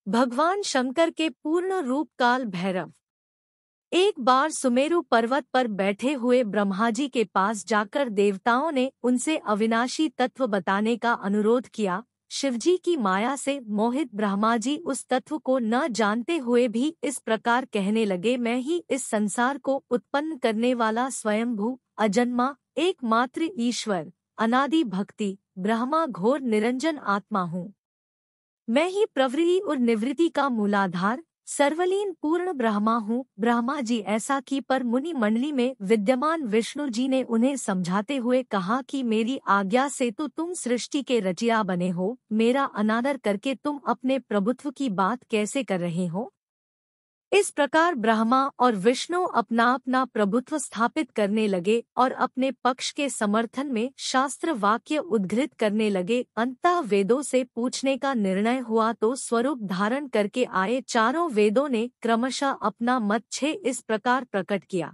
भगवान शंकर के पूर्ण रूप काल भैरव। एक बार सुमेरु पर्वत पर बैठे हुए ब्रह्माजी के पास जाकर देवताओं ने उनसे अविनाशी तत्व बताने का अनुरोध किया। शिवजी की माया से मोहित ब्रह्माजी उस तत्व को न जानते हुए भी इस प्रकार कहने लगे, मैं ही इस संसार को उत्पन्न करने वाला स्वयंभू अजन्मा एकमात्र ईश्वर अनादि भक्ति ब्रह्मा घोर निरंजन आत्मा हूँ। मैं ही प्रवृत्ति और निवृत्ति का मूलाधार सर्वलीन पूर्ण ब्रह्मा हूँ। ब्रह्मा जी ऐसा की पर मुनि मंडली में विद्यमान विष्णु जी ने उन्हें समझाते हुए कहा कि मेरी आज्ञा से तो तुम सृष्टि के रचयिता बने हो, मेरा अनादर करके तुम अपने प्रभुत्व की बात कैसे कर रहे हो। इस प्रकार ब्रह्मा और विष्णु अपना अपना प्रभुत्व स्थापित करने लगे और अपने पक्ष के समर्थन में शास्त्र वाक्य उद्धृत करने लगे। अंततः वेदों से पूछने का निर्णय हुआ तो स्वरूप धारण करके आए चारों वेदों ने क्रमशः अपना मत 6 इस प्रकार प्रकट किया।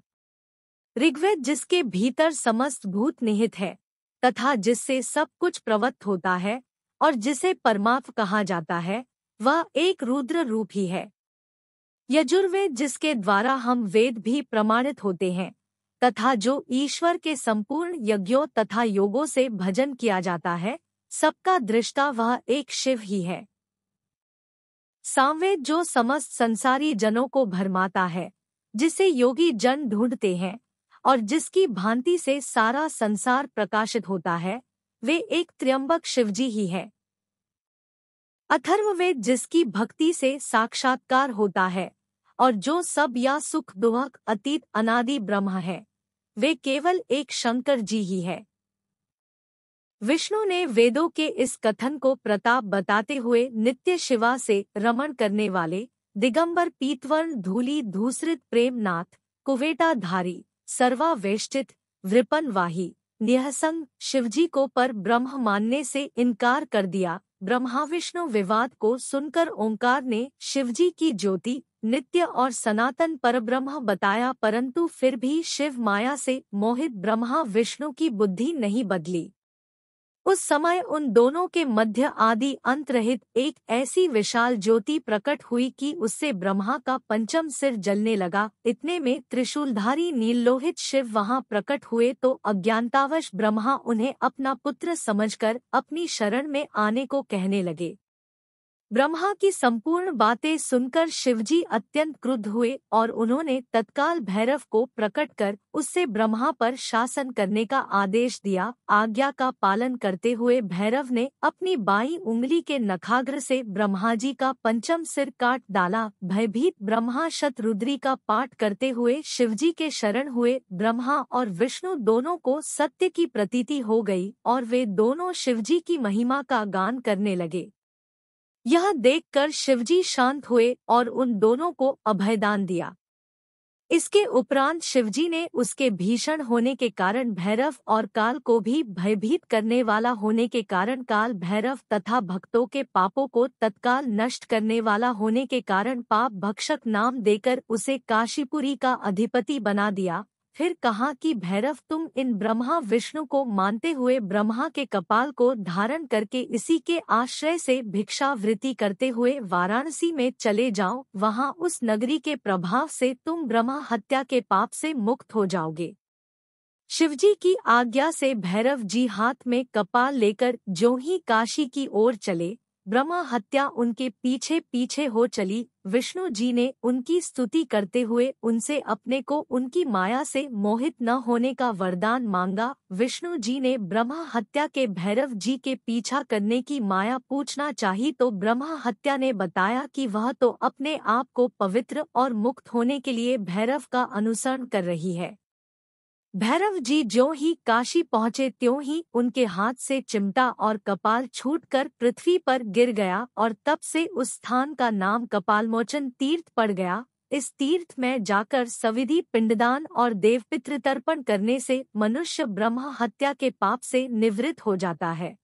ऋग्वेद जिसके भीतर समस्त भूत निहित है तथा जिससे सब कुछ प्रवत्त होता है और जिसे परमात्मा कहा जाता है, वह एक रुद्र रूप ही है। यजुर्वेद जिसके द्वारा हम वेद भी प्रमाणित होते हैं तथा जो ईश्वर के संपूर्ण यज्ञों तथा योगों से भजन किया जाता है, सबका दृष्टा वह एक शिव ही है। सामवेद जो समस्त संसारी जनों को भरमाता है, जिसे योगी जन ढूंढते हैं और जिसकी भांति से सारा संसार प्रकाशित होता है, वे एक त्र्यंबक शिवजी ही है। अथर्ववेद जिसकी भक्ति से साक्षात्कार होता है और जो सब या सुख दुख अतीत अनादि ब्रह्म है, वे केवल एक शंकर जी ही है। विष्णु ने वेदों के इस कथन को प्रताप बताते हुए नित्य शिवा से रमण करने वाले दिगंबर पीतवर्ण धूली धूसरित प्रेमनाथ कुवेटाधारी सर्वावेष्टित वृपनवाही निहसंग शिवजी को पर ब्रह्म मानने से इनकार कर दिया। ब्रह्मा विष्णु विवाद को सुनकर ओंकार ने शिवजी की ज्योति नित्य और सनातन परब्रह्म बताया, परंतु फिर भी शिव माया से मोहित ब्रह्मा विष्णु की बुद्धि नहीं बदली। उस समय उन दोनों के मध्य आदि अंत रहित एक ऐसी विशाल ज्योति प्रकट हुई कि उससे ब्रह्मा का पंचम सिर जलने लगा। इतने में त्रिशूलधारी नीललोहित शिव वहां प्रकट हुए तो अज्ञानतावश ब्रह्मा उन्हें अपना पुत्र समझकर अपनी शरण में आने को कहने लगे। ब्रह्मा की संपूर्ण बातें सुनकर शिवजी अत्यंत क्रुद्ध हुए और उन्होंने तत्काल भैरव को प्रकट कर उससे ब्रह्मा पर शासन करने का आदेश दिया। आज्ञा का पालन करते हुए भैरव ने अपनी बाईं उंगली के नखाग्र से ब्रह्माजी का पंचम सिर काट डाला। भयभीत ब्रह्मा शतरुद्री का पाठ करते हुए शिवजी के शरण हुए। ब्रह्मा और विष्णु दोनों को सत्य की प्रतीति हो गई और वे दोनों शिवजी की महिमा का गान करने लगे। यह देखकर शिवजी शांत हुए और उन दोनों को अभयदान दिया। इसके उपरांत शिवजी ने उसके भीषण होने के कारण भैरव और काल को भी भयभीत करने वाला होने के कारण काल भैरव तथा भक्तों के पापों को तत्काल नष्ट करने वाला होने के कारण पाप भक्षक नाम देकर उसे काशीपुरी का अधिपति बना दिया। फिर कहा कि भैरव तुम इन ब्रह्मा विष्णु को मानते हुए ब्रह्मा के कपाल को धारण करके इसी के आश्रय से भिक्षावृत्ति करते हुए वाराणसी में चले जाओ। वहां उस नगरी के प्रभाव से तुम ब्रह्मा हत्या के पाप से मुक्त हो जाओगे। शिवजी की आज्ञा से भैरव जी हाथ में कपाल लेकर ज्यों ही काशी की ओर चले, ब्रह्मा हत्या उनके पीछे पीछे हो चली। विष्णु जी ने उनकी स्तुति करते हुए उनसे अपने को उनकी माया से मोहित न होने का वरदान मांगा। विष्णु जी ने ब्रह्मा हत्या के भैरव जी के पीछा करने की माया पूछना चाही तो ब्रह्मा हत्या ने बताया कि वह तो अपने आप को पवित्र और मुक्त होने के लिए भैरव का अनुसरण कर रही है। भैरव जी ज्यों ही काशी पहुँचे त्यों ही उनके हाथ से चिमटा और कपाल छूटकर पृथ्वी पर गिर गया और तब से उस स्थान का नाम कपालमोचन तीर्थ पड़ गया। इस तीर्थ में जाकर सविधि पिंडदान और देवपितृ तर्पण करने से मनुष्य ब्रह्म हत्या के पाप से निवृत्त हो जाता है।